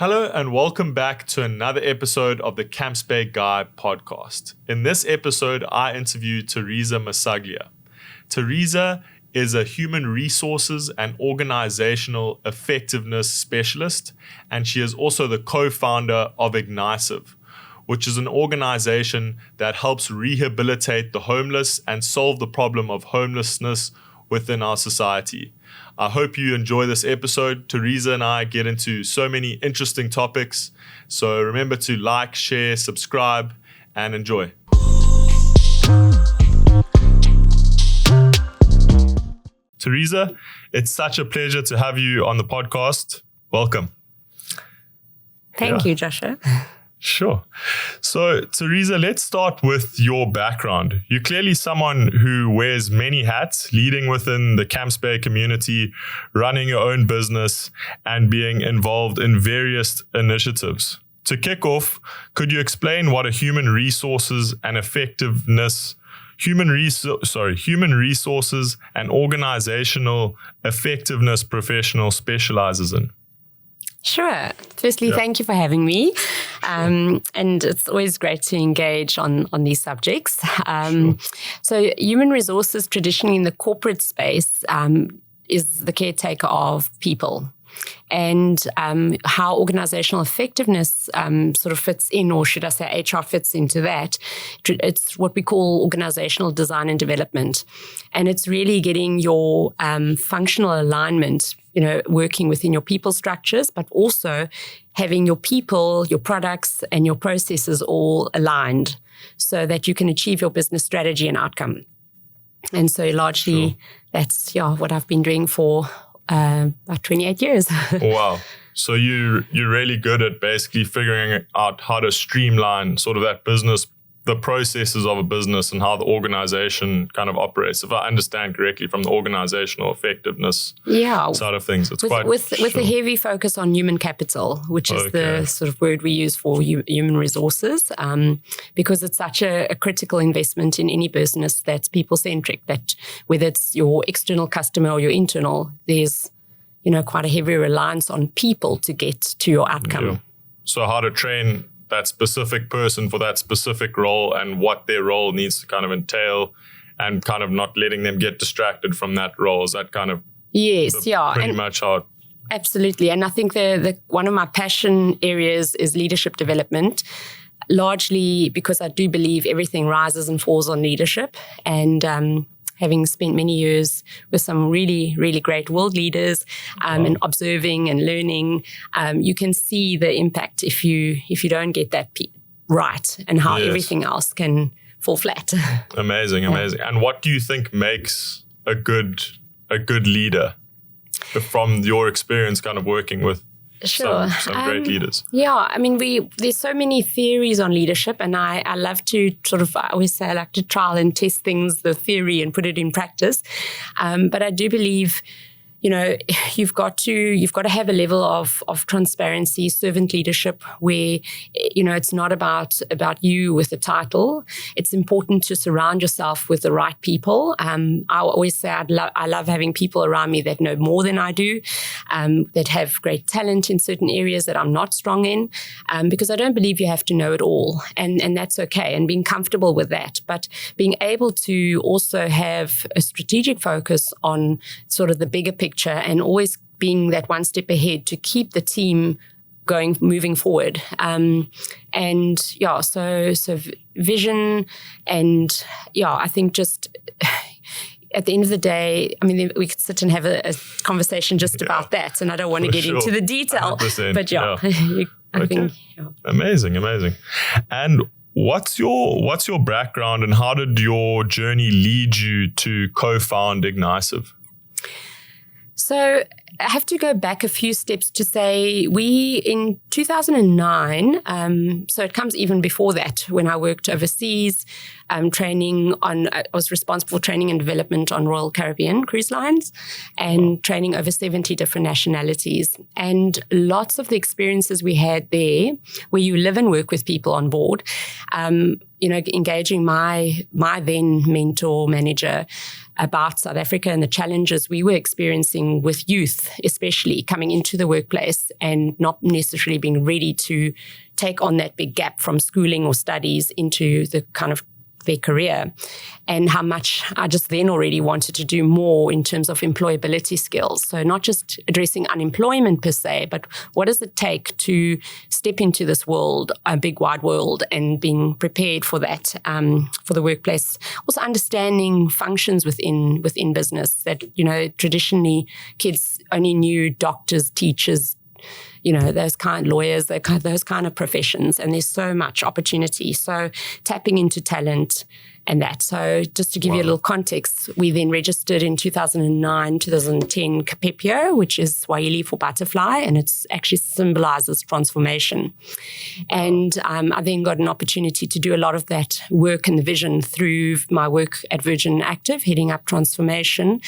Hello and welcome back to another episode of the Camps Bay Guy podcast. In this episode, I interview Theresa Massaglia. Theresa is a human resources and organizational effectiveness specialist, and she is also the co-founder of Ignisive, which is an organization that helps rehabilitate the homeless and solve the problem of homelessness within our society. I hope you enjoy this episode. Theresa and I get into so many interesting topics. So remember to like, share, subscribe, and enjoy. Theresa, it's such a pleasure to have you on the podcast. Welcome. Thank you, Joshua. Sure. So, Theresa, let's start with your background. You're clearly someone who wears many hats, leading within the Camps Bay community, running your own business, and being involved in various initiatives. To kick off, could you explain what a human resources and organizational effectiveness professional specializes in? Sure. Firstly, Thank you for having me. And it's always great to engage on these subjects. So human resources traditionally in the corporate space is the caretaker of people. And how organizational effectiveness sort of fits in, or should I say HR fits into that, it's what we call organizational design and development. And it's really getting your functional alignment, working within your people structures, but also having your people, your products, and your processes all aligned so that you can achieve your business strategy and outcome. And so largely that's what I've been doing for about 28 years. Wow. So you're really good at basically figuring out how to streamline sort of that business, the processes of a business and how the organization kind of operates. If I understand correctly from the organizational effectiveness side of things, it's with a heavy focus on human capital, which is the sort of word we use for human resources, because it's such a critical investment in any business that's people-centric, that whether it's your external customer or your internal, there's quite a heavy reliance on people to get to your outcome. Yeah. So how to train that specific person for that specific role and what their role needs to kind of entail, and kind of not letting them get distracted from that role. Is that kind of pretty much how it... Absolutely. And I think the one of my passion areas is leadership development, largely because I do believe everything rises and falls on leadership. And having spent many years with some really, really great world leaders and observing and learning, you can see the impact if you don't get that right, and how everything else can fall flat. Amazing. And what do you think makes a good leader from your experience kind of working with some great leaders? I mean, there's so many theories on leadership, and I love to I always say I like to trial and test things, the theory, and put it in practice. But I do believe, you've got to have a level of transparency, servant leadership, where, it's not about you with the title. It's important to surround yourself with the right people. I always say I love having people around me that know more than I do, that have great talent in certain areas that I'm not strong in, because I don't believe you have to know it all, and that's okay, and being comfortable with that. But being able to also have a strategic focus on sort of the bigger picture, and always being that one step ahead to keep the team moving forward. So vision, and I think just at the end of the day, I mean, we could sit and have a conversation just about that, and I don't want to get into the detail, 100%, but I think. Amazing. And what's your background, and how did your journey lead you to co-found Ignisive? So I have to go back a few steps to say in 2009, so it comes even before that, when I worked overseas, I was responsible for training and development on Royal Caribbean cruise lines, and training over 70 different nationalities. And lots of the experiences we had there, where you live and work with people on board, engaging my then mentor, manager, about South Africa and the challenges we were experiencing with youth youth, especially coming into the workplace and not necessarily being ready to take on that big gap from schooling or studies into the kind of their career, and how much I just then already wanted to do more in terms of employability skills. So not just addressing unemployment per se, but what does it take to step into this world, a big wide world, and being prepared for that, for the workplace. Also understanding functions within business that, traditionally kids only knew doctors, teachers, those kind of lawyers, those kind of professions, and there's so much opportunity. So tapping into talent and that. So just to give you a little context, we then registered in 2009, 2010 Capepio, which is Swahili for butterfly, and it actually symbolizes transformation. And I then got an opportunity to do a lot of that work and the vision through my work at Virgin Active, heading up transformation.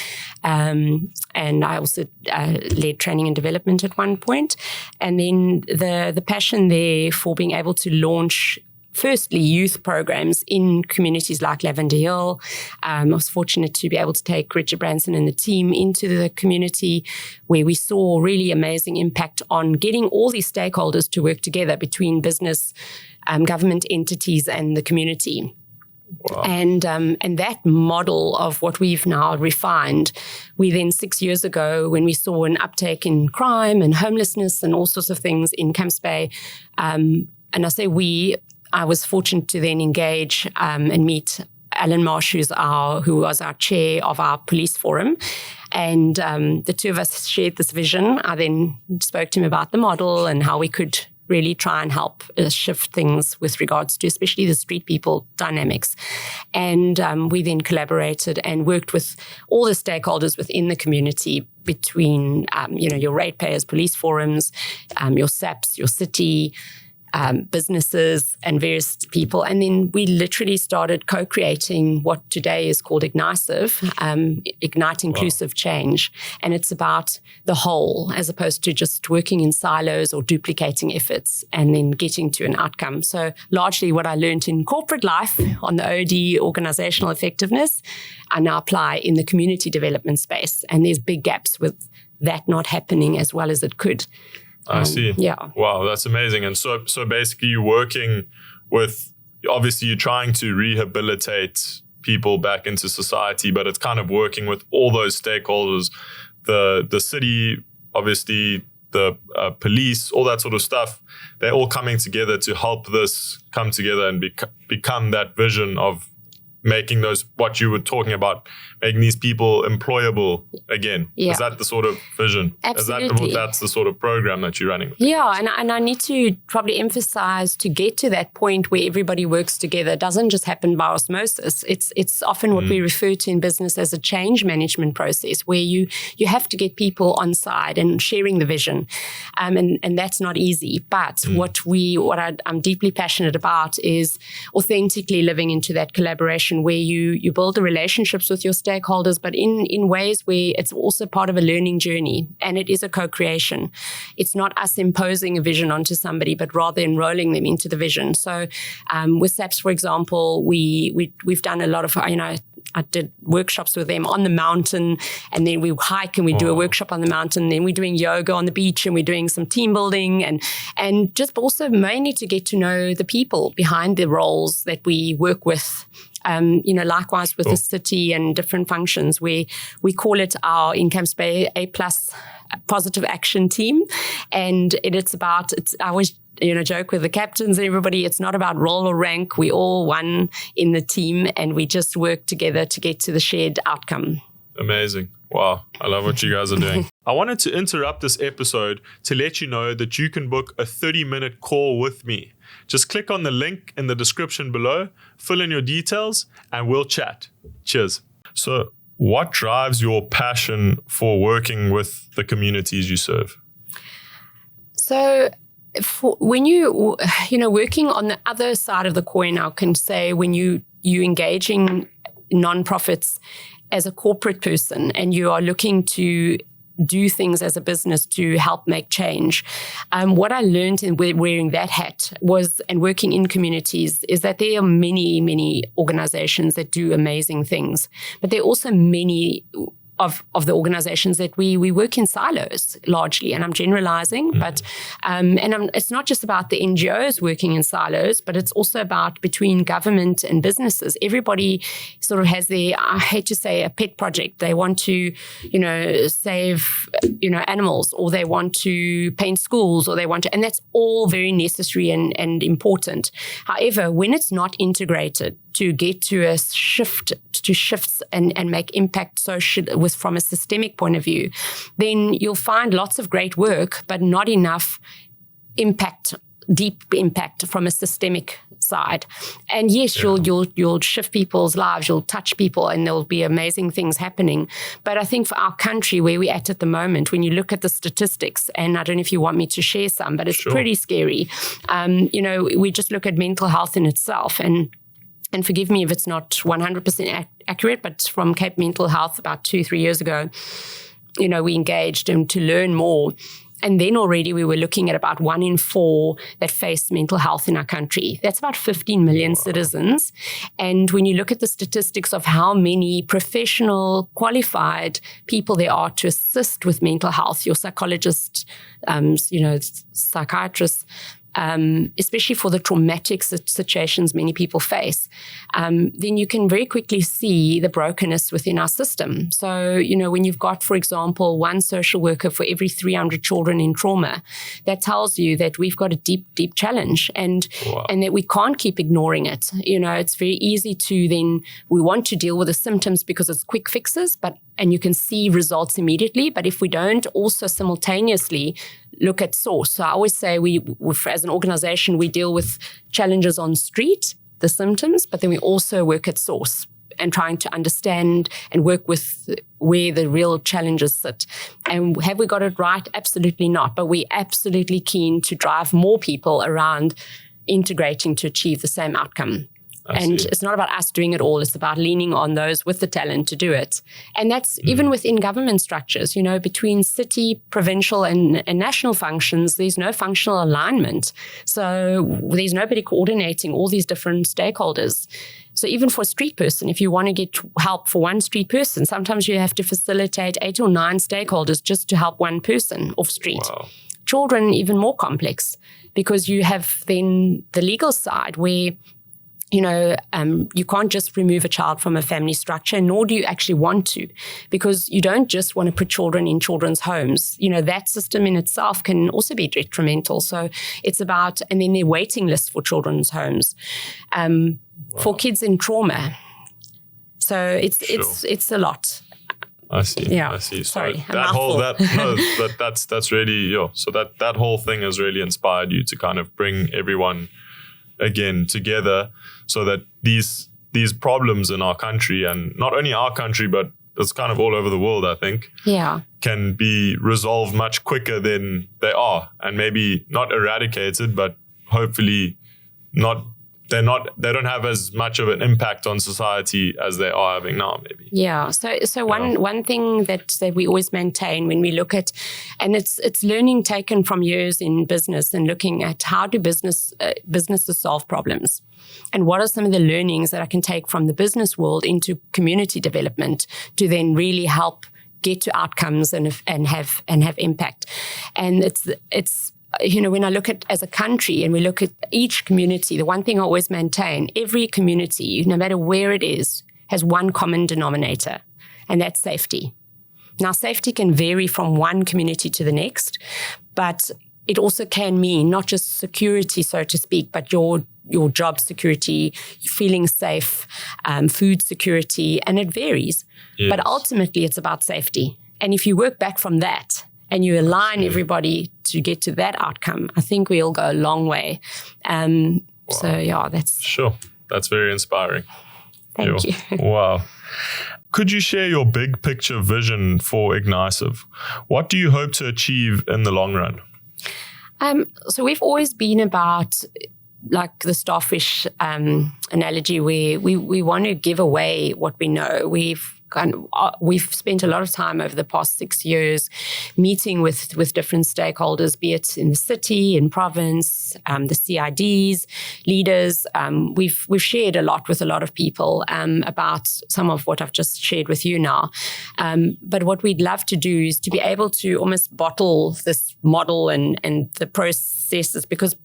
And I also led training and development at one point. And then the passion there for being able to launch firstly, youth programs in communities like Lavender Hill. I was fortunate to be able to take Richard Branson and the team into the community where we saw really amazing impact on getting all these stakeholders to work together between business, government entities and the community. Wow. And that model of what we've now refined, we then 6 years ago, when we saw an uptake in crime and homelessness and all sorts of things in Camps Bay, and I say I was fortunate to then engage and meet Alan Marsh, who was our chair of our police forum. And the two of us shared this vision. I then spoke to him about the model and how we could really try and help shift things with regards to especially the street people dynamics. And we then collaborated and worked with all the stakeholders within the community between, your ratepayers, police forums, your SAPs, your city, businesses and various people. And then we literally started co-creating what today is called Ignisive, Ignite Inclusive Change. And it's about the whole as opposed to just working in silos or duplicating efforts and then getting to an outcome. So largely what I learned in corporate life on the OD, organizational effectiveness, I now apply in the community development space. And there's big gaps with that not happening as well as it could. I see. Yeah. Wow, that's amazing. And so basically you're working with, obviously you're trying to rehabilitate people back into society, but it's kind of working with all those stakeholders, the city, obviously the police, all that sort of stuff. They're all coming together to help this come together and become that vision of making those, what you were talking about, making these people employable again. Yeah. Is that the sort of vision? Absolutely. That's the sort of program that you're running? Yeah, and I need to probably emphasize, to get to that point where everybody works together doesn't just happen by osmosis. It's often what we refer to in business as a change management process, where you have to get people on side and sharing the vision. And that's not easy. But what I'm deeply passionate about is authentically living into that collaboration where you build the relationships with your stakeholders, but in ways where it's also part of a learning journey, and it is a co-creation. It's not us imposing a vision onto somebody, but rather enrolling them into the vision. So with SAPS, for example, we've done a lot of, I did workshops with them on the mountain, and then we hike and we do a workshop on the mountain. Then we're doing yoga on the beach, and we're doing some team building, and just also mainly to get to know the people behind the roles that we work with. Likewise with the city and different functions, where we call it our in Camps Bay A+ positive action team. And I always joke with the captains and everybody, it's not about role or rank. We all one in the team, and we just work together to get to the shared outcome. Amazing. Wow. I love what you guys are doing. I wanted to interrupt this episode to let you know that you can book a 30-minute call with me. Just click on the link in the description below, fill in your details, and we'll chat. Cheers. So what drives your passion for working with the communities you serve? So when you working on the other side of the coin, I can say when you engaging nonprofits as a corporate person and you are looking to do things as a business to help make change. What I learned in wearing that hat and working in communities is that there are many, many organizations that do amazing things, but there are also many of the organizations that we work in silos largely, and I'm generalizing, but it's not just about the NGOs working in silos, but it's also about between government and businesses. Everybody sort of has their, I hate to say, a pet project. They want to, save, animals, or they want to paint schools, or they want to, and that's all very necessary and important. However, when it's not integrated to get to a shifts and make impact from a systemic point of view, then you'll find lots of great work, but not enough impact, deep impact from a systemic side. And yes, you'll shift people's lives, you'll touch people, and there'll be amazing things happening. But I think for our country, where we're at the moment, when you look at the statistics, and I don't know if you want me to share some, but it's pretty scary. We just look at mental health in itself, and forgive me if it's not 100% accurate, but from Cape Mental Health about 2-3 years ago, we engaged to learn more. And then already we were looking at about 1 in 4 that face mental health in our country. That's about 15 million citizens. And when you look at the statistics of how many professional, qualified people there are to assist with mental health, your psychologists, psychiatrists, especially for the traumatic situations many people face, then you can very quickly see the brokenness within our system. So, when you've got, for example, 1 social worker for every 300 children in trauma, that tells you that we've got a deep, deep challenge, and that we can't keep ignoring it. It's very easy to then, we want to deal with the symptoms because it's quick fixes, and you can see results immediately. But if we don't also simultaneously look at source. So I always say as an organization, we deal with challenges on street, the symptoms, but then we also work at source and trying to understand and work with where the real challenges sit. And have we got it right? Absolutely not. But we're absolutely keen to drive more people around integrating to achieve the same outcome. And it's not about us doing it all. It's about leaning on those with the talent to do it. And that's even within government structures, between city, provincial and national functions, there's no functional alignment. So there's nobody coordinating all these different stakeholders. So even for a street person, if you want to get help for one street person, sometimes you have to facilitate 8 or 9 stakeholders just to help one person off street. Wow. Children, even more complex, because you have then the legal side where you can't just remove a child from a family structure, nor do you actually want to, because you don't just want to put children in children's homes. That system in itself can also be detrimental. So it's about, and then the waiting list for children's homes for kids in trauma. So it's a lot. I see. Yeah. I see. Sorry. So that's really, so that whole thing has really inspired you to kind of bring everyone again together, so that these problems in our country, and not only our country, but it's kind of all over the world, I think, can be resolved much quicker than they are, and maybe not eradicated, but hopefully they don't have as much of an impact on society as they are having now, maybe. Yeah. So one thing that we always maintain when we look at, and it's learning taken from years in business and looking at how do businesses solve problems, and what are some of the learnings that I can take from the business world into community development to then really help get to outcomes and have impact. And it's when I look at as a country and we look at each community, the one thing I always maintain, every community, no matter where it is, has one common denominator, and that's safety. Now, safety can vary from one community to the next, but it also can mean not just security, so to speak, but your job security, feeling safe, food security, and it varies. Yes. But ultimately, it's about safety. And if you work back from that, and you align everybody to get to that outcome, I think we'll go a long way. Wow. So, that's... Sure. That's very inspiring. Thank you. Wow. Could you share your big picture vision for Ignisive? What do you hope to achieve in the long run? So we've always been about, like the starfish analogy, where we want to give away what we know. We've we've spent a lot of time over the past 6 years meeting with different stakeholders, be it in the city, in province, the CIDs, leaders. We've shared a lot with a lot of people about some of what I've just shared with you now. But what we'd love to do is to be able to almost bottle this model and the processes, because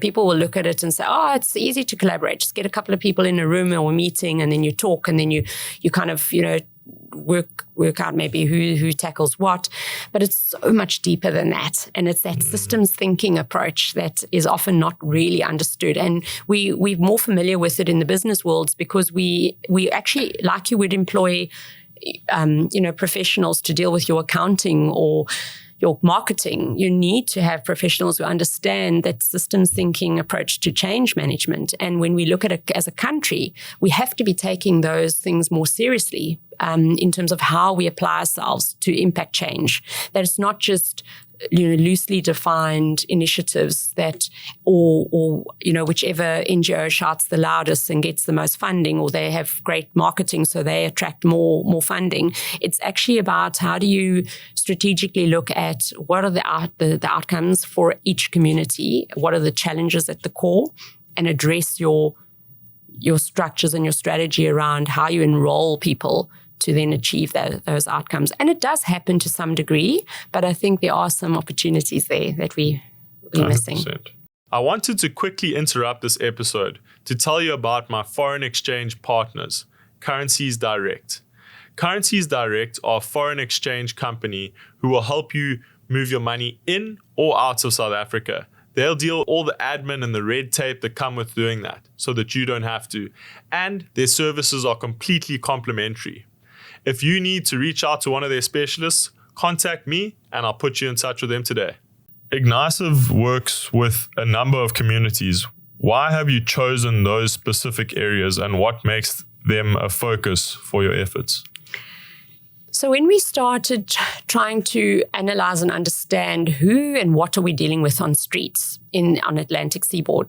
people will look at it and say, oh, it's easy to collaborate. Just get a couple of people in a room or a meeting, and then you talk, and then you kind of, work out maybe who tackles what. But it's so much deeper than that. And it's that systems thinking approach that is often not really understood. And we're more familiar with it in the business worlds because we actually, like you would employ, professionals to deal with your accounting or your marketing, you need to have professionals who understand that systems thinking approach to change management. And when we look at it as a country, we have to be taking those things more seriously in terms of how we apply ourselves to impact change. That it's not just loosely defined initiatives that, or whichever NGO shouts the loudest and gets the most funding, or they have great marketing so they attract more funding. It's actually about how do you strategically look at what are the outcomes for each community, what are the challenges at the core, and address your structures and your strategy around how you enroll people to then achieve those outcomes. And it does happen to some degree, but I think there are some opportunities there that we're missing. 100%. I wanted to quickly interrupt this episode to tell you about my foreign exchange partners, Currencies Direct. Currencies Direct are a foreign exchange company who will help you move your money in or out of South Africa. They'll deal with all the admin and the red tape that come with doing that so that you don't have to. And their services are completely complimentary. If you need to reach out to one of their specialists, contact me and I'll put you in touch with them today. Ignisive works with a number of communities. Why have you chosen those specific areas, and what makes them a focus for your efforts? So when we started trying to analyze and understand who and what are we dealing with on streets on Atlantic seaboard,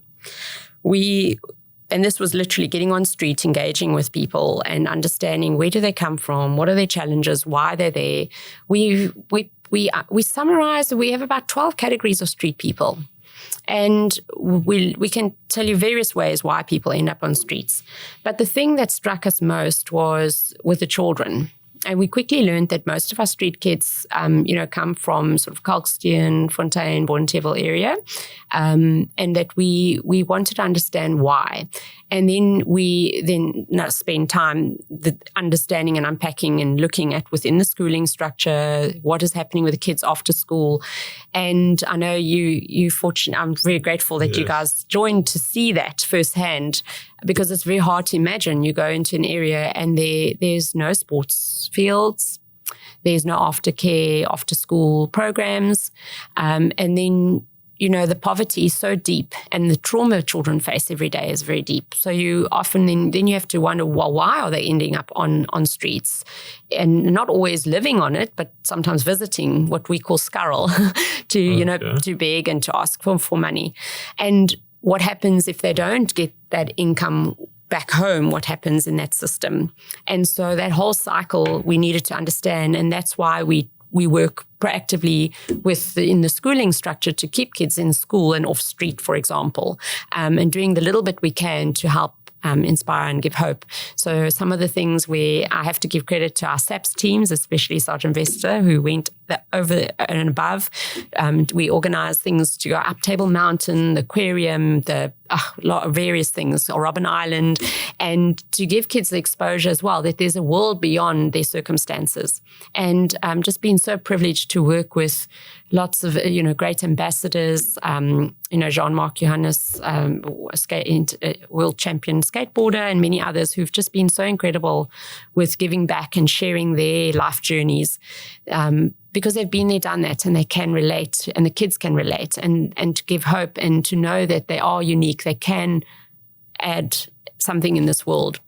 and this was literally getting on street, engaging with people and understanding where do they come from, what are their challenges, why they're there. We summarize, we have about 12 categories of street people. And we can tell you various ways why people end up on streets. But the thing that struck us most was with the children. And we quickly learned that most of our street kids, come from sort of Kalkstein, Fontaine, Bonteheuwel area, and that we wanted to understand why. And then we spend time understanding and unpacking and looking at within the schooling structure, what is happening with the kids after school. And I know you fortunate, I'm very grateful that you guys joined to see that firsthand, because it's very hard to imagine. You go into an area and there's no sports fields, there's no aftercare, after school programs, and then the poverty is so deep and the trauma children face every day is very deep. So you often then you have to wonder, well, why are they ending up on streets? And not always living on it, but sometimes visiting what we call scurrel to beg and to ask for money. And what happens if they don't get that income back home, what happens in that system? And so that whole cycle we needed to understand, and that's why we work proactively in the schooling structure to keep kids in school and off street, for example, and doing the little bit we can to help inspire and give hope. So some of the things where I have to give credit to our SAPS teams, especially Sergeant Vester, who went over and above. We organized things to go up Table Mountain, the aquarium, a lot of various things, or Robben Island, and to give kids the exposure as well, that there's a world beyond their circumstances. And just being so privileged to work with lots of, great ambassadors, Jean-Marc Johannes, world champion skateboarder, and many others who've just been so incredible with giving back and sharing their life journeys, because they've been there, done that, and they can relate, and the kids can relate, and to give hope and to know that they are unique, they can add something in this world,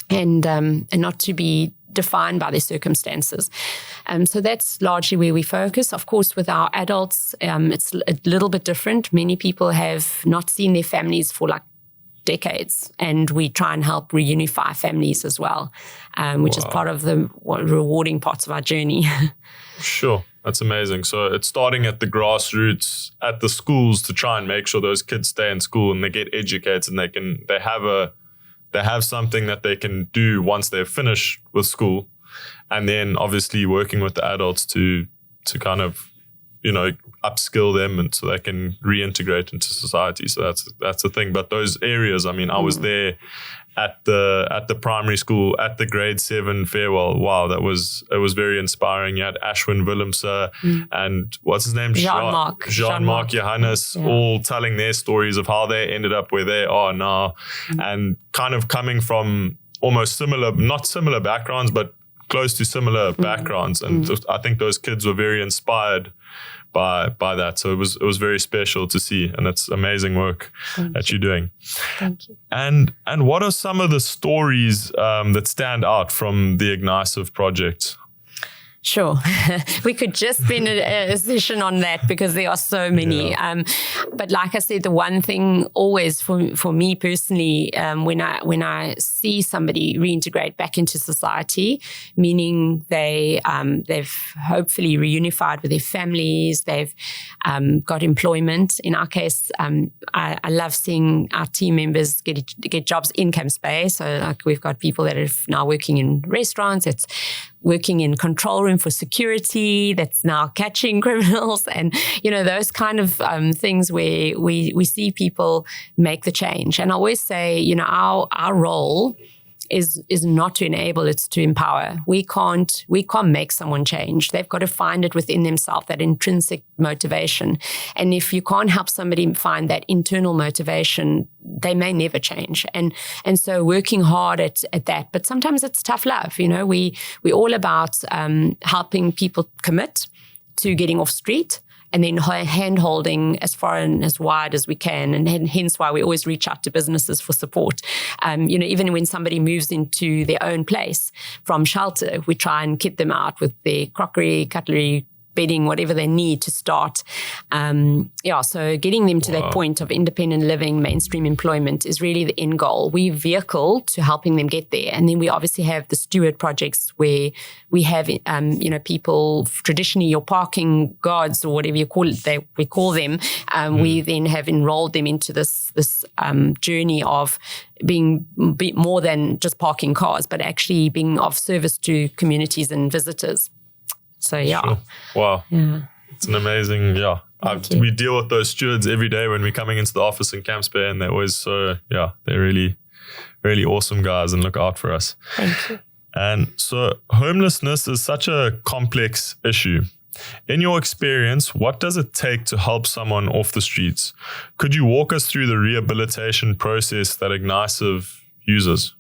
and not to be defined by their circumstances. So that's largely where we focus. Of course, with our adults, it's a little bit different. Many people have not seen their families for decades, and we try and help reunify families as well, which is part of the rewarding parts of our journey. Sure. That's amazing. So it's starting at the grassroots at the schools to try and make sure those kids stay in school and they get educated and they have something that they can do once they're finished with school. And then obviously working with the adults to kind of, upskill them and so they can reintegrate into society. So that's the thing. But those areas, I mean, I was there at the primary school, at the grade 7 farewell. Wow, it was very inspiring. You had Ashwin Willemse and what's his name? Jean-Marc Johannes, all telling their stories of how they ended up where they are now, and kind of coming from almost not similar backgrounds, but close to similar backgrounds. And I think those kids were very inspired by that. So it was very special to see, and it's amazing work that you're doing. Thank you. And what are some of the stories that stand out from the Ignisive project? Sure. We could just spend a session on that because there are so many. Yeah. But like I said, the one thing always for me personally, when I see somebody reintegrate back into society, meaning they've hopefully reunified with their families, they've got employment. In our case, I love seeing our team members get jobs in Camps Bay. So like we've got people that are now working in restaurants, it's working in control room for security, that's now catching criminals, and those kind of things where we see people make the change. And I always say, our role is not to enable, it's to empower. We can't make someone change. They've got to find it within themselves, that intrinsic motivation. And if you can't help somebody find that internal motivation, they may never change. And so working hard at that. But sometimes it's tough love. We're all about helping people commit to getting off street, and then hand-holding as far and as wide as we can. And hence why we always reach out to businesses for support. Even when somebody moves into their own place from shelter, we try and kit them out with their crockery, cutlery, bedding, whatever they need to start. So getting them to that point of independent living, mainstream employment is really the end goal. We vehicle to helping them get there. And then we obviously have the steward projects where we have, people, traditionally your parking guards or whatever you call it, we call them. We then have enrolled them into this journey of being more than just parking cars, but actually being of service to communities and visitors. So, Sure. Wow. Yeah. It's an amazing, we deal with those stewards every day when we're coming into the office in Camps Bay, and they're always they're really, really awesome guys and look out for us. Thank you. And so homelessness is such a complex issue. In your experience, what does it take to help someone off the streets? Could you walk us through the rehabilitation process that Ignisive uses?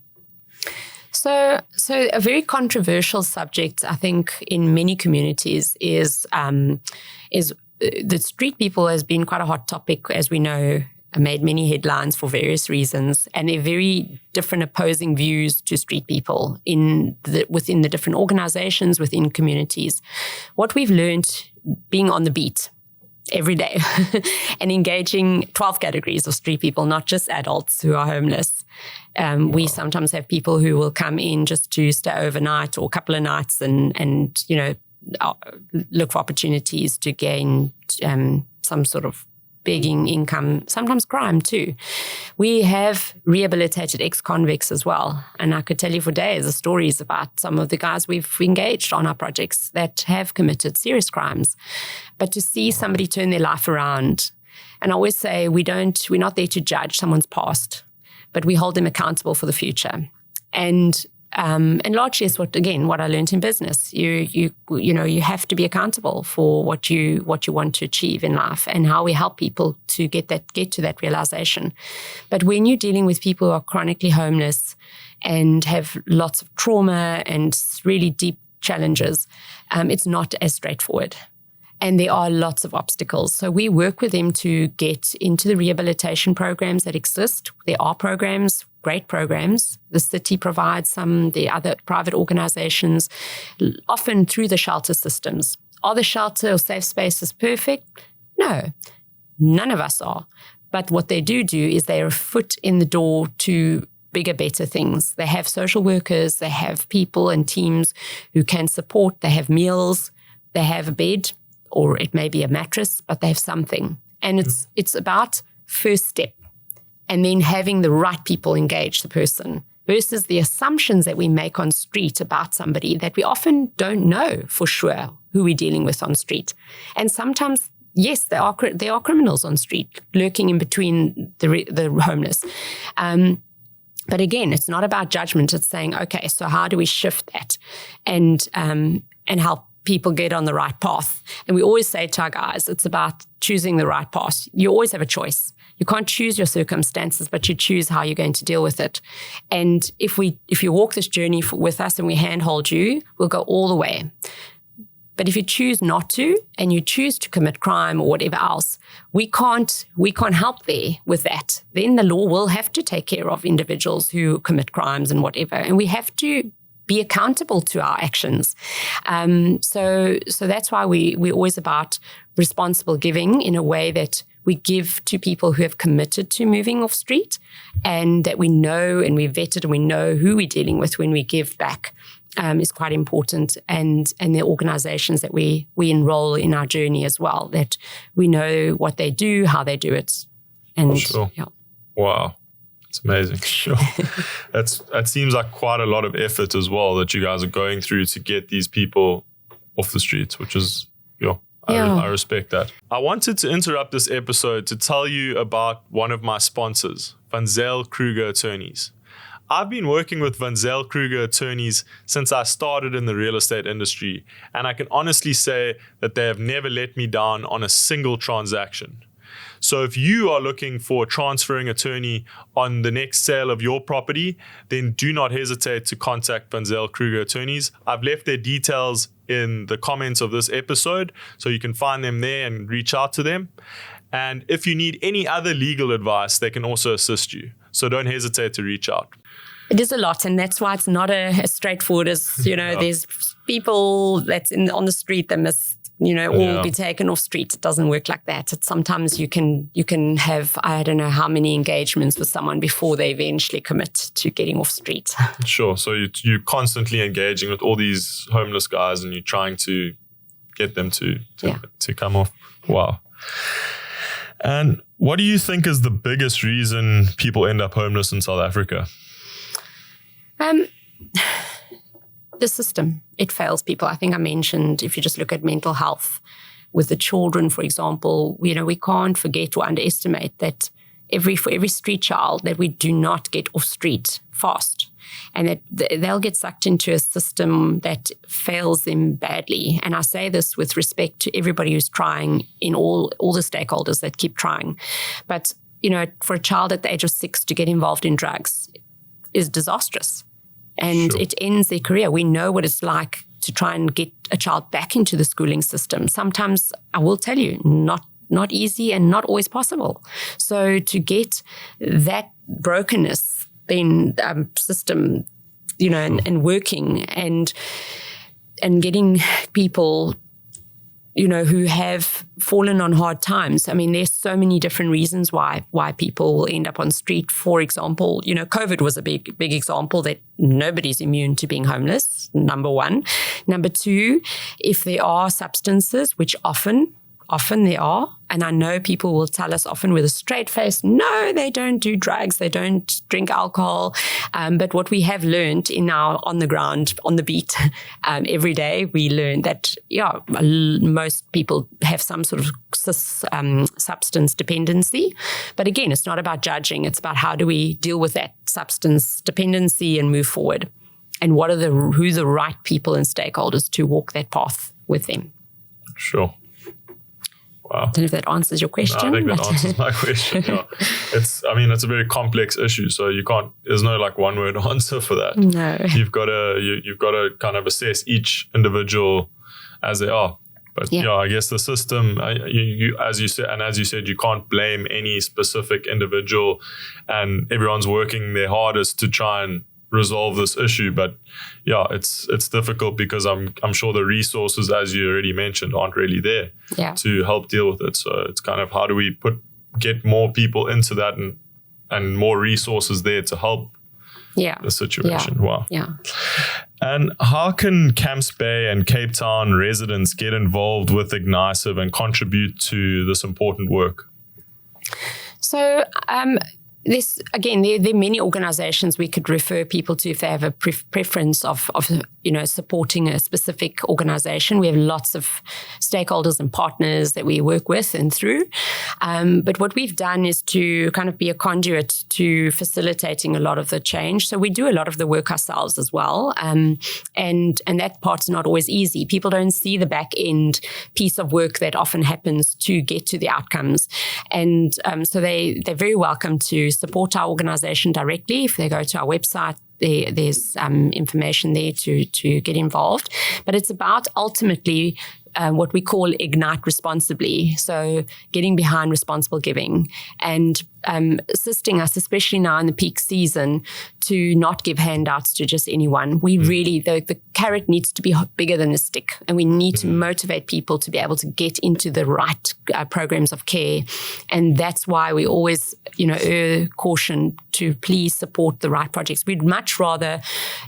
So a very controversial subject, I think, in many communities is the street people has been quite a hot topic, as we know, made many headlines for various reasons, and they're very different opposing views to street people within the different organizations, within communities. What we've learned being on the beat every day and engaging 12 categories of street people, not just adults who are homeless. We sometimes have people who will come in just to stay overnight or a couple of nights and look for opportunities to gain some sort of begging income, sometimes crime too. We have rehabilitated ex-convicts as well. And I could tell you for days the stories about some of the guys we've engaged on our projects that have committed serious crimes. But to see somebody turn their life around, and I always say we're not there to judge someone's past, but we hold them accountable for the future. And largely it's what I learned in business. You have to be accountable for what you want to achieve in life, and how we help people to get to that realization. But when you're dealing with people who are chronically homeless and have lots of trauma and really deep challenges, it's not as straightforward. And there are lots of obstacles. So we work with them to get into the rehabilitation programs that exist. There are programs, great programs. The city provides some, the other private organizations, often through the shelter systems. Are the shelter or safe spaces perfect? No, none of us are. But what they do is they're a foot in the door to bigger, better things. They have social workers, they have people and teams who can support, they have meals, they have a bed, or it may be a mattress, but they have something. And it's about first step, and then having the right people engage the person versus the assumptions that we make on street about somebody that we often don't know for sure who we're dealing with on street. And sometimes, yes, there are criminals on street lurking in between the homeless. But again, it's not about judgment. It's saying, okay, so how do we shift that and help people get on the right path? And we always say to our guys, it's about choosing the right path. You always have a choice. You can't choose your circumstances, but you choose how you're going to deal with it. And if you walk this journey with us and we handhold you, we'll go all the way. But if you choose not to, and you choose to commit crime or whatever else, we can't help there with that. Then the law will have to take care of individuals who commit crimes and whatever, and we have to be accountable to our actions. So that's why we're always about responsible giving in a way that we give to people who have committed to moving off street, and that we know and we've vetted and we know who we're dealing with when we give back. Is quite important, and the organizations that we enroll in our journey as well, that we know what they do, how they do it. And sure. Yeah. Wow. It's amazing. Sure. That seems like quite a lot of effort as well that you guys are going through to get these people off the streets, which is, I respect that. I wanted to interrupt this episode to tell you about one of my sponsors, Van Zyl Kruger Attorneys. I've been working with Van Zyl Kruger Attorneys since I started in the real estate industry, and I can honestly say that they have never let me down on a single transaction. So if you are looking for a transferring attorney on the next sale of your property, then do not hesitate to contact Van Zyl Kruger Attorneys. I've left their details in the comments of this episode, so you can find them there and reach out to them. And if you need any other legal advice, they can also assist you. So don't hesitate to reach out. It is a lot, and that's why it's not as straightforward as, there's people that's on the street that must, all be taken off street. It doesn't work like that. It's sometimes you can have, I don't know how many engagements with someone before they eventually commit to getting off street. Sure. So you're constantly engaging with all these homeless guys, and you're trying to get them to come off. Wow. And what do you think is the biggest reason people end up homeless in South Africa? The system, it fails people. I think I mentioned, if you just look at mental health with the children, for example, we can't forget or underestimate that for every street child that we do not get off street fast, and that they'll get sucked into a system that fails them badly. And I say this with respect to everybody who's trying, in all the stakeholders that keep trying. But, for a child at the age of 6 to get involved in drugs is disastrous. And Sure. It ends their career. We know what it's like to try and get a child back into the schooling system. Sometimes, I will tell you, not easy and not always possible. So to get that brokenness, then system, and working and getting people, who have fallen on hard times. I mean, there's so many different reasons why people will end up on street. For example, COVID was a big example that nobody's immune to being homeless, number one. Number two, if there are substances, which often there are, and I know people will tell us often with a straight face, no, they don't do drugs, they don't drink alcohol. But what we have learned in our on the ground, on the beat, every day, we learn that, most people have some sort of substance dependency. But again, it's not about judging. It's about how do we deal with that substance dependency and move forward. And who the right people and stakeholders to walk that path with them. Sure. Wow. I don't know if that answers your question. No, I think that answers my question. It's a very complex issue. So there's no one word answer for that. No. You've got to kind of assess each individual as they are. But I guess the system, as you said, you can't blame any specific individual, and everyone's working their hardest to try and resolve this issue. But it's difficult because I'm sure the resources, as you already mentioned, aren't really there to help deal with it. So it's kind of, how do we put get more people into that and more resources there to help the situation. Wow. Yeah. And how can Camps Bay and Cape Town residents get involved with Ignisive and contribute to this important work? So, there are many organizations we could refer people to if they have a preference of supporting a specific organization. We have lots of stakeholders and partners that we work with and through. But what we've done is to kind of be a conduit to facilitating a lot of the change. So we do a lot of the work ourselves as well. And that part's not always easy. People don't see the back end piece of work that often happens to get to the outcomes. And so they're very welcome to support our organization directly. If they go to our website, there's information there to get involved. But it's about ultimately what we call Ignite Responsibly. So getting behind responsible giving and assisting us, especially now in the peak season, to not give handouts to just anyone. We really, the carrot needs to be bigger than the stick, and we need to motivate people to be able to get into the right programs of care. And that's why we always, caution to please support the right projects. We'd much rather,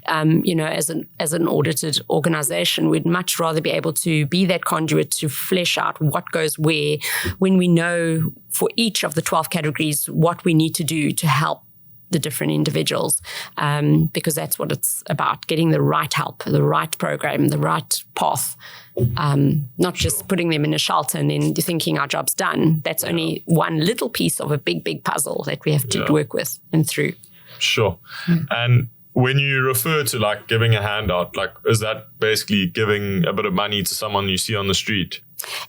as an audited organization, we'd much rather be able to be that conduit to flesh out what goes where when we know for each of the 12 categories what we need to do to help the different individuals, because that's what it's about, getting the right help, the right program, the right path, not just putting them in a shelter and then thinking our job's done. That's only one little piece of a big, big puzzle that we have to work with and through. Sure. And when you refer to like giving a handout, like is that basically giving a bit of money to someone you see on the street?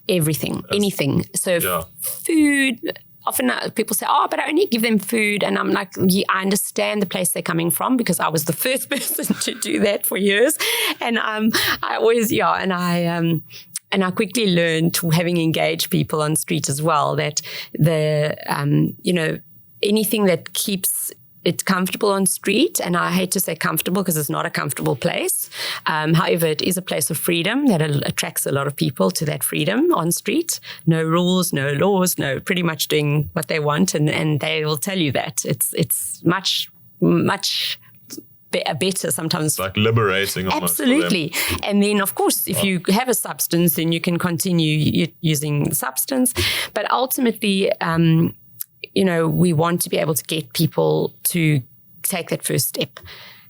Everything, anything. So food. Often people say, but I only give them food. And I'm like, I understand the place they're coming from because I was the first person to do that for years. And I always, and I quickly learned, having engaged people on street as well, that anything that keeps it comfortable on street, and I hate to say comfortable because it's not a comfortable place. However, it is a place of freedom that attracts a lot of people to that freedom on street. No rules, no laws, no pretty much doing what they want, and they will tell you that. It's much better sometimes. It's like liberating almost. Absolutely. And then, of course, if you have a substance, then you can continue using the substance. But ultimately, we want to be able to get people to take that first step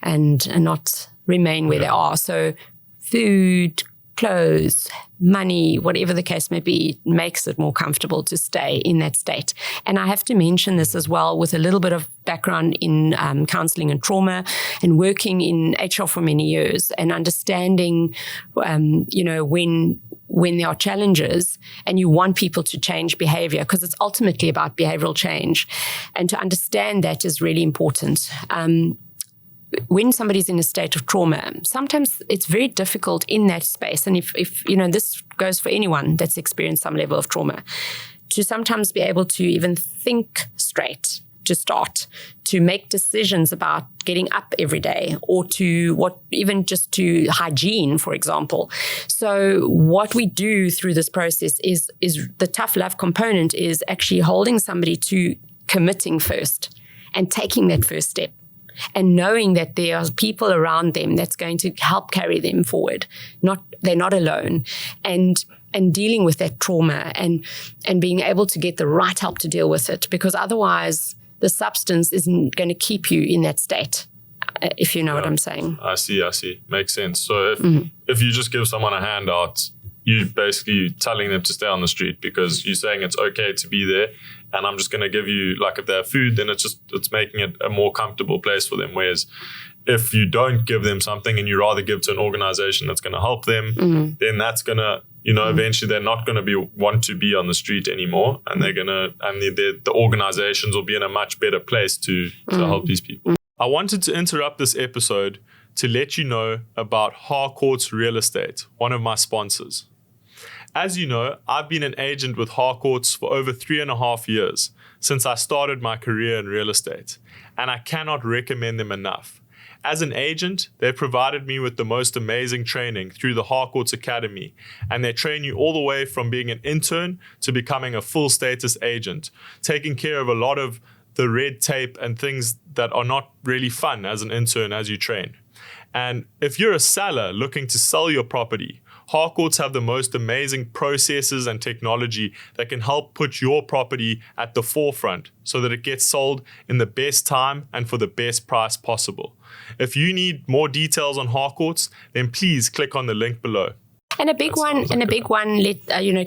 and not remain where they are. So food, clothes, money, whatever the case may be, makes it more comfortable to stay in that state. And I have to mention this as well with a little bit of background in counseling and trauma and working in HR for many years and understanding, when there are challenges and you want people to change behavior, because it's ultimately about behavioral change. And to understand that is really important. When somebody's in a state of trauma, sometimes it's very difficult in that space. And if this goes for anyone that's experienced some level of trauma, to sometimes be able to even think straight to start, to make decisions about getting up every day, or even just to hygiene, for example. So what we do through this process is the tough love component is actually holding somebody to committing first and taking that first step and knowing that there are people around them that's going to help carry them forward. They're not alone. And dealing with that trauma and being able to get the right help to deal with it, because otherwise the substance isn't going to keep you in that state, if you know what I'm saying. I see. Makes sense. So if you just give someone a handout, you're basically telling them to stay on the street because you're saying it's okay to be there, and I'm just going to give you, like if they have food, then it's making it a more comfortable place for them. Whereas if you don't give them something and you rather give to an organization that's going to help them, then that's going to, eventually they're not going to want to be on the street anymore, and the organizations will be in a much better place to help these people. I wanted to interrupt this episode to let you know about Harcourt's Real Estate, one of my sponsors. As you know, I've been an agent with Harcourt's for over 3.5 years since I started my career in real estate, and I cannot recommend them enough. As an agent, they provided me with the most amazing training through the Harcourts Academy, and they train you all the way from being an intern to becoming a full status agent, taking care of a lot of the red tape and things that are not really fun as an intern as you train. And if you're a seller looking to sell your property, Harcourts have the most amazing processes and technology that can help put your property at the forefront so that it gets sold in the best time and for the best price possible. If you need more details on Harcourts, then please click on the link below. And a big one,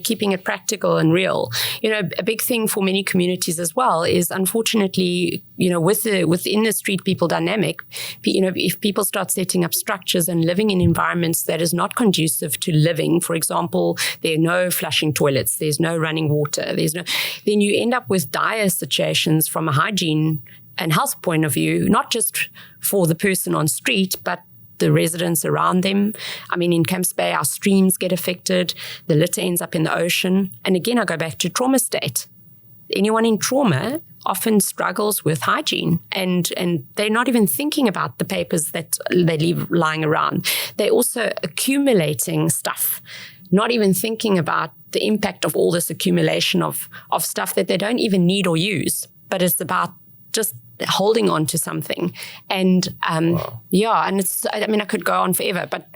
keeping it practical and real. A big thing for many communities as well is, unfortunately, within the street people dynamic, if people start setting up structures and living in environments that is not conducive to living, for example, there are no flushing toilets, there's no running water, then you end up with dire situations from a hygiene and health point of view, not just for the person on street, but the residents around them. I mean, in Camps Bay, our streams get affected, the litter ends up in the ocean. And again, I go back to trauma state. Anyone in trauma often struggles with hygiene, and they're not even thinking about the papers that they leave lying around. They're also accumulating stuff, not even thinking about the impact of all this accumulation of stuff that they don't even need or use. But it's about just holding on to something. And and I could go on forever, but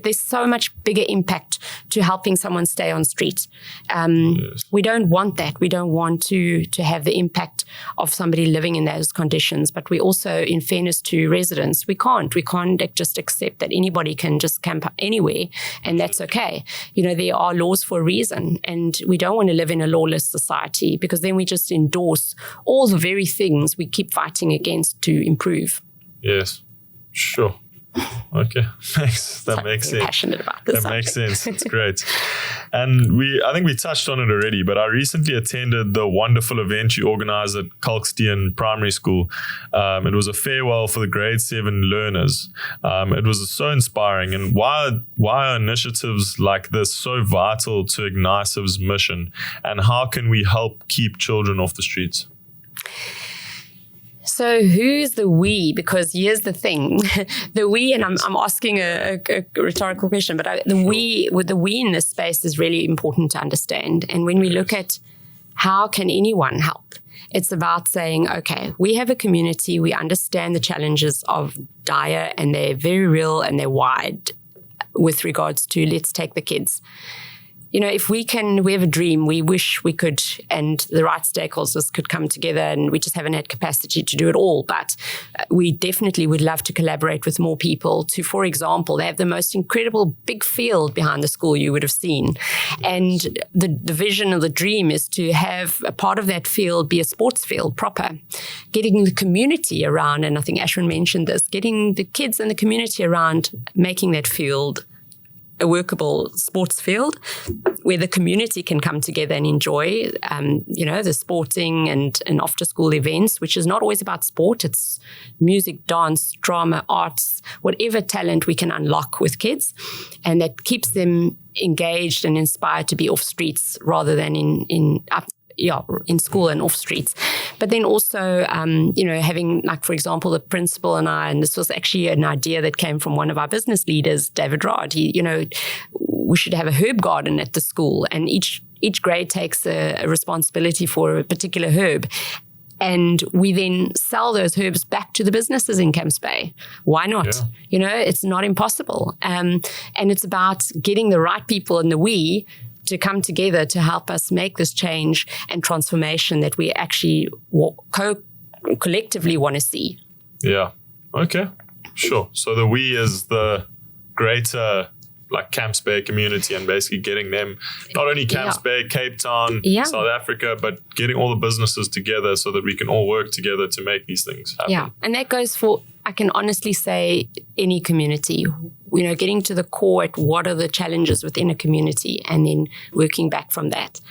there's so much bigger impact to helping someone stay on street. Yes. We don't want that. We don't want to have the impact of somebody living in those conditions. But we also, in fairness to residents, we can't just accept that anybody can just camp anywhere, and that's okay. There are laws for a reason, and we don't want to live in a lawless society, because then we just endorse all the very things we keep fighting against to improve. Yes, sure. Okay, thanks. That makes sense. I'm passionate about this. That makes sense. It's great. And I think we touched on it already, but I recently attended the wonderful event you organized at Kalkstein Primary School. It was a farewell for the grade 7 learners. It was so inspiring. And why are initiatives like this so vital to Ignisive's mission? And how can we help keep children off the streets? So who's the we? Because here's the thing, the we, and I'm asking a rhetorical question, but the we in this space is really important to understand. And when we look at how can anyone help, it's about saying, okay, we have a community, we understand the challenges of dire, and they're very real and they're wide with regards to, let's take the kids. If we have a dream, we wish we could, and the right stakeholders could come together, and we just haven't had capacity to do it all. But we definitely would love to collaborate with more people to, for example, they have the most incredible big field behind the school you would have seen. And the vision or the dream is to have a part of that field be a sports field proper, getting the community around. And I think Ashwin mentioned this, getting the kids and the community around, making that field a workable sports field where the community can come together and enjoy, the sporting and after school events, which is not always about sport. It's music, dance, drama, arts, whatever talent we can unlock with kids. And that keeps them engaged and inspired to be off streets rather than in school and off streets. But then also, having, like, for example, the principal and I, and this was actually an idea that came from one of our business leaders, David Rod. We should have a herb garden at the school, and each grade takes a responsibility for a particular herb. And we then sell those herbs back to the businesses in Camps Bay. Why not? Yeah. It's not impossible. And it's about getting the right people in the we to come together to help us make this change and transformation that we actually collectively want to see. Yeah. Okay. Sure. So the we is the greater Camps Bay community, and basically getting them, not only Camps Bay, Cape Town, South Africa, but getting all the businesses together so that we can all work together to make these things happen. Yeah. And that goes for, I can honestly say, any community, getting to the core at what are the challenges within a community and then working back from that.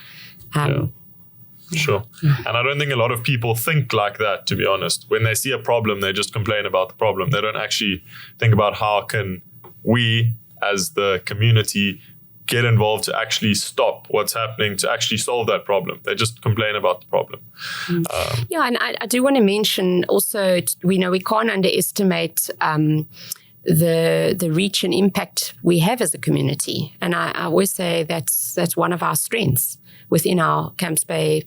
Sure. And I don't think a lot of people think like that, to be honest. When they see a problem, they just complain about the problem. They don't actually think about how can we as the community get involved to actually stop what's happening, to actually solve that problem. They just complain about the problem. Yeah, and I do want to mention also, we can't underestimate the reach and impact we have as a community. And I always say that's one of our strengths within our Camps Bay,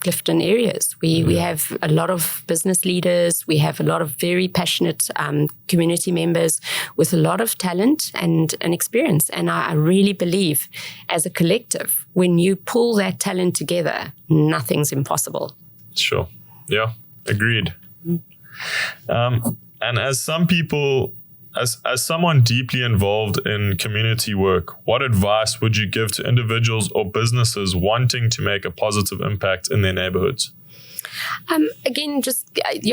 Clifton areas. We have a lot of business leaders. We have a lot of very passionate community members with a lot of talent and experience. And I really believe as a collective, when you pull that talent together, nothing's impossible. Sure. Yeah, agreed. And as someone deeply involved in community work, what advice would you give to individuals or businesses wanting to make a positive impact in their neighborhoods? Again,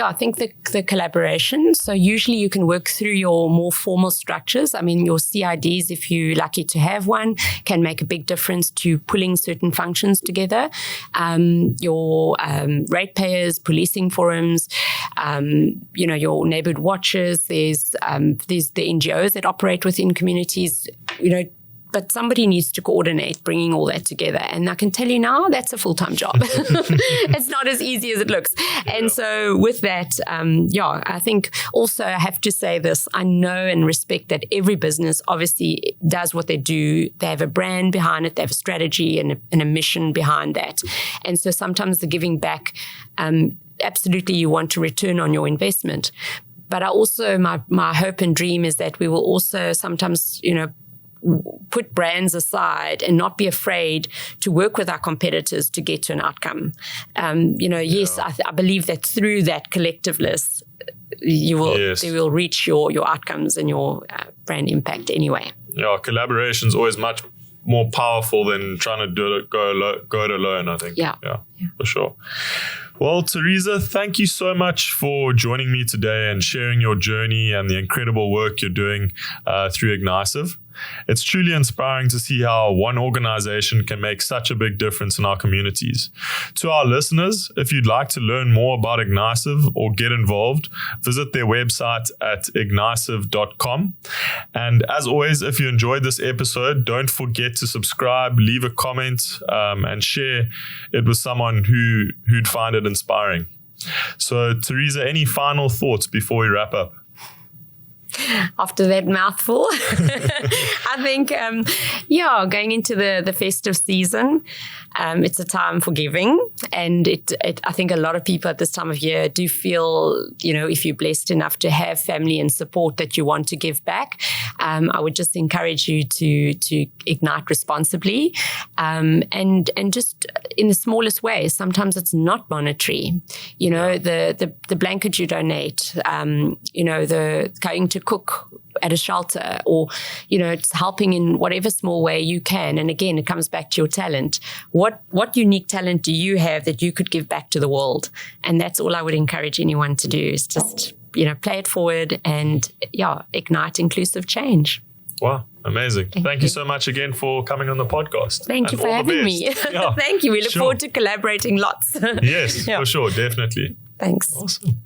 I think the collaboration. So usually you can work through your more formal structures. I mean, your CIDs, if you're lucky to have one, can make a big difference to pulling certain functions together. Your ratepayers, policing forums, your neighborhood watches. There's the NGOs that operate within communities, but somebody needs to coordinate bringing all that together. And I can tell you now, that's a full-time job. It's not as easy as it looks. And so with that, I think also I have to say this. I know and respect that every business obviously does what they do. They have a brand behind it. They have a strategy and a mission behind that. And so sometimes the giving back, absolutely you want to return on your investment. But I also, my hope and dream is that we will also sometimes, put brands aside and not be afraid to work with our competitors to get to an outcome. Yes, I believe that through that collectiveness, they will reach your outcomes and your brand impact anyway. Yeah, collaboration is always much more powerful than trying to go it alone, I think. Yeah, for sure. Well, Theresa, thank you so much for joining me today and sharing your journey and the incredible work you're doing through Ignisive. It's truly inspiring to see how one organization can make such a big difference in our communities. To our listeners, if you'd like to learn more about Ignisive or get involved, visit their website at ignisive.com. And as always, if you enjoyed this episode, don't forget to subscribe, leave a comment, and share it with someone who'd find it inspiring. So, Theresa, any final thoughts before we wrap up? After that mouthful, I think, going into the festive season, it's a time for giving. And I think a lot of people at this time of year do feel, if you're blessed enough to have family and support that you want to give back, I would just encourage you to ignite responsibly, and just in the smallest way. Sometimes it's not monetary, the blanket you donate, the going to cook at a shelter, or it's helping in whatever small way you can. And again, it comes back to your talent. What unique talent do you have that you could give back to the world? And that's all I would encourage anyone to do, is just play it forward and ignite inclusive change. Wow, amazing. Thank you so much again for coming on the podcast. Thank you for having me. Yeah, thank you. We look forward to collaborating lots. Yes, for sure, definitely. Thanks. Awesome.